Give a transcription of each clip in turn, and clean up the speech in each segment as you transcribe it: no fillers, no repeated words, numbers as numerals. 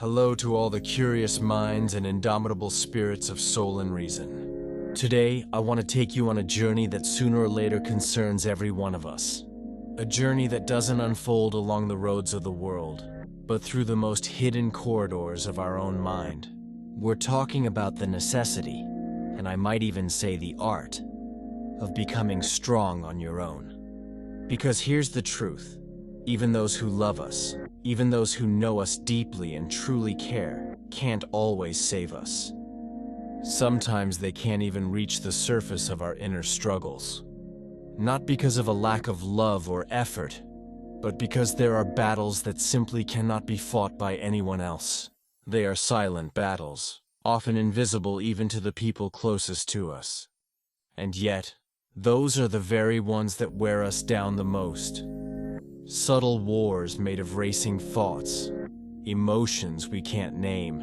Hello to all the curious minds and indomitable spirits of soul and reason. Today, I want to take you on a journey that sooner or later concerns every one of us. A journey that doesn't unfold along the roads of the world, but through the most hidden corridors of our own mind. We're talking about the necessity, and I might even say the art, of becoming strong on your own. Because here's the truth. Even those who love us, even those who know us deeply and truly care, can't always save us. Sometimes they can't even reach the surface of our inner struggles. Not because of a lack of love or effort, but because there are battles that simply cannot be fought by anyone else. They are silent battles, often invisible even to the people closest to us. And yet, those are the very ones that wear us down the most. Subtle wars made of racing thoughts, emotions we can't name,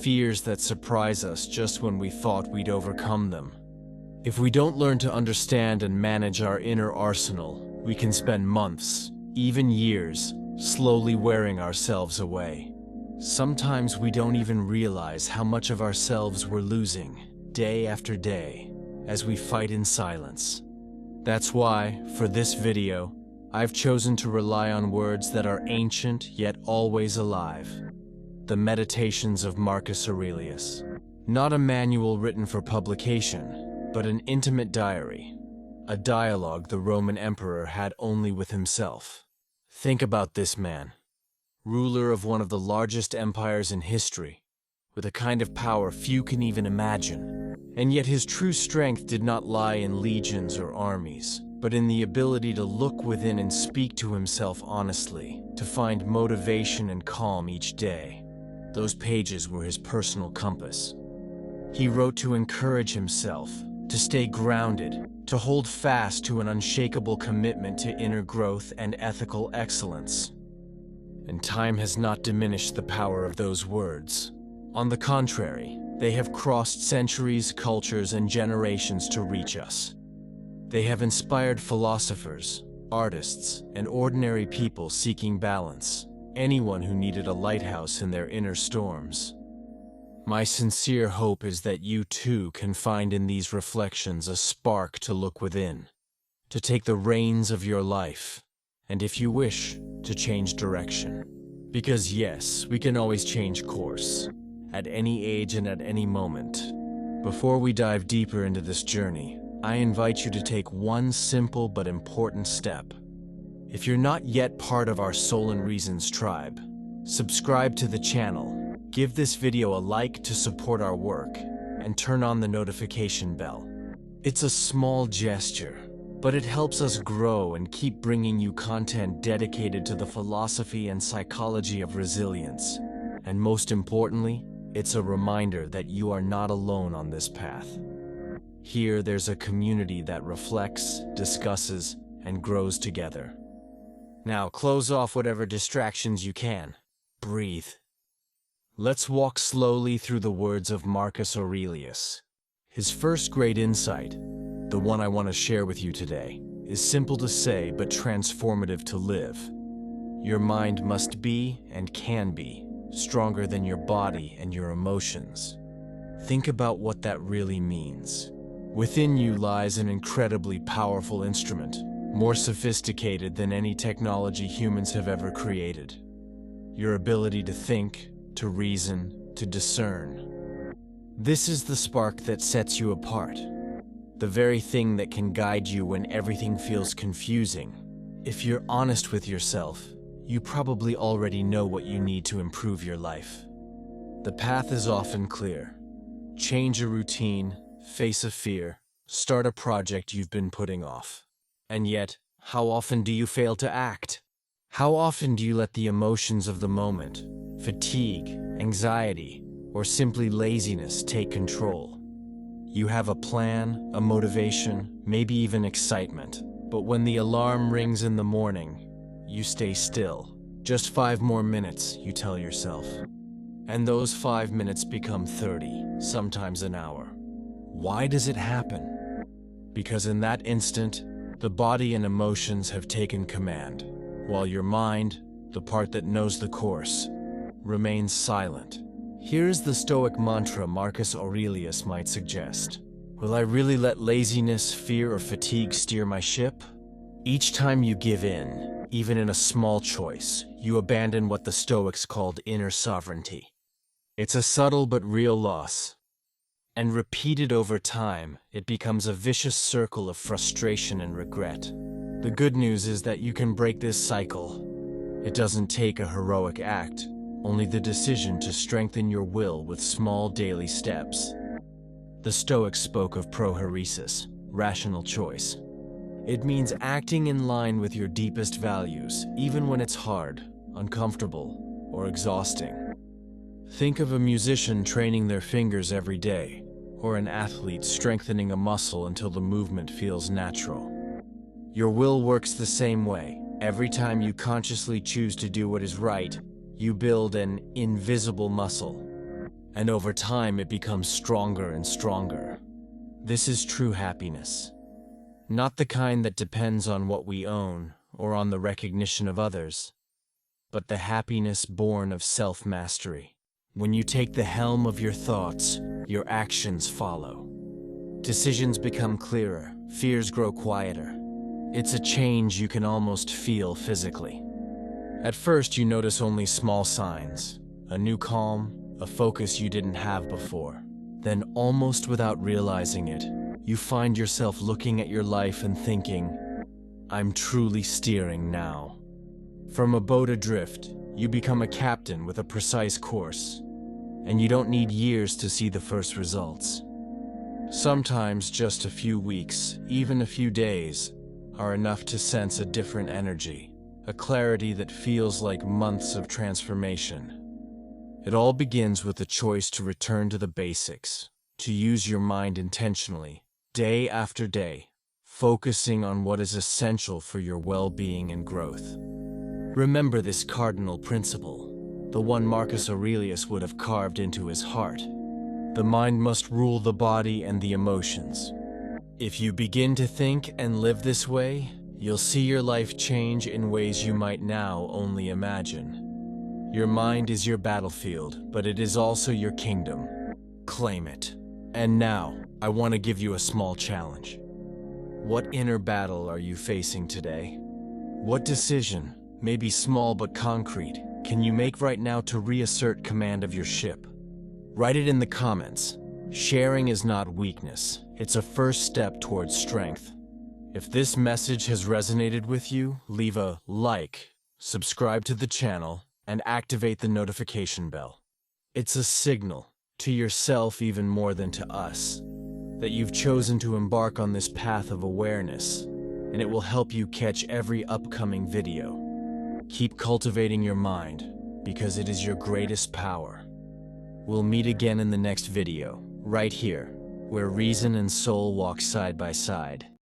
fears that surprise us just when we thought we'd overcome them. If we don't learn to understand and manage our inner arsenal, we can spend months, even years, slowly wearing ourselves away. Sometimes we don't even realize how much of ourselves we're losing, day after day, as we fight in silence. That's why, for this video, I've chosen to rely on words that are ancient yet always alive. The Meditations of Marcus Aurelius. Not a manual written for publication, but an intimate diary. A dialogue the Roman emperor had only with himself. Think about this man. Ruler of one of the largest empires in history, with a kind of power few can even imagine. And yet his true strength did not lie in legions or armies, but in the ability to look within and speak to himself honestly, to find motivation and calm each day. Those pages were his personal compass. He wrote to encourage himself, to stay grounded, to hold fast to an unshakable commitment to inner growth and ethical excellence. And time has not diminished the power of those words. On the contrary, they have crossed centuries, cultures, and generations to reach us. They have inspired philosophers, artists, and ordinary people seeking balance, anyone who needed a lighthouse in their inner storms. My sincere hope is that you too can find in these reflections a spark to look within, to take the reins of your life, and if you wish, to change direction. Because yes, we can always change course, at any age and at any moment. Before we dive deeper into this journey, I invite you to take one simple but important step. If you're not yet part of our Soul and Reasons tribe, subscribe to the channel, give this video a like to support our work, and turn on the notification bell. It's a small gesture, but it helps us grow and keep bringing you content dedicated to the philosophy and psychology of resilience. And most importantly, it's a reminder that you are not alone on this path. Here, there's a community that reflects, discusses, and grows together. Now, close off whatever distractions you can. Breathe. Let's walk slowly through the words of Marcus Aurelius. His first great insight, the one I want to share with you today, is simple to say but transformative to live. Your mind must be, and can be, stronger than your body and your emotions. Think about what that really means. Within you lies an incredibly powerful instrument, more sophisticated than any technology humans have ever created. Your ability to think, to reason, to discern. This is the spark that sets you apart. The very thing that can guide you when everything feels confusing. If you're honest with yourself, you probably already know what you need to improve your life. The path is often clear. Change a routine, face a fear, start a project you've been putting off. And yet, how often do you fail to act? How often do you let the emotions of the moment, fatigue, anxiety, or simply laziness take control? You have a plan, a motivation, maybe even excitement. But when the alarm rings in the morning, you stay still. Just 5 more minutes, you tell yourself. And those 5 minutes become 30, sometimes an hour. Why does it happen? Because in that instant, the body and emotions have taken command, while your mind, the part that knows the course, remains silent. Here's the Stoic mantra Marcus Aurelius might suggest. Will I really let laziness, fear, or fatigue steer my ship? Each time you give in, even in a small choice, you abandon what the Stoics called inner sovereignty. It's a subtle but real loss. And repeated over time, it becomes a vicious circle of frustration and regret. The good news is that you can break this cycle. It doesn't take a heroic act, only the decision to strengthen your will with small daily steps. The Stoics spoke of prohairesis, rational choice. It means acting in line with your deepest values, even when it's hard, uncomfortable, or exhausting. Think of a musician training their fingers every day, or an athlete strengthening a muscle until the movement feels natural. Your will works the same way. Every time you consciously choose to do what is right, you build an invisible muscle. And over time, it becomes stronger and stronger. This is true happiness. Not the kind that depends on what we own or on the recognition of others, but the happiness born of self-mastery. When you take the helm of your thoughts, your actions follow. Decisions become clearer, fears grow quieter. It's a change you can almost feel physically. At first, you notice only small signs, a new calm, a focus you didn't have before. Then, almost without realizing it, you find yourself looking at your life and thinking, I'm truly steering now. From a boat adrift, you become a captain with a precise course, and you don't need years to see the first results. Sometimes just a few weeks, even a few days, are enough to sense a different energy, a clarity that feels like months of transformation. It all begins with the choice to return to the basics, to use your mind intentionally, day after day, focusing on what is essential for your well-being and growth. Remember this cardinal principle, the one Marcus Aurelius would have carved into his heart. The mind must rule the body and the emotions. If you begin to think and live this way, you'll see your life change in ways you might now only imagine. Your mind is your battlefield, but it is also your kingdom. Claim it. And now, I want to give you a small challenge. What inner battle are you facing today? What decision, maybe small but concrete, can you make right now to reassert command of your ship? Write it in the comments. Sharing is not weakness, it's a first step towards strength. If this message has resonated with you, leave a like, subscribe to the channel, and activate the notification bell. It's a signal, to yourself even more than to us, that you've chosen to embark on this path of awareness, and it will help you catch every upcoming video. Keep cultivating your mind, because it is your greatest power. We'll meet again in the next video, right here, where reason and soul walk side by side.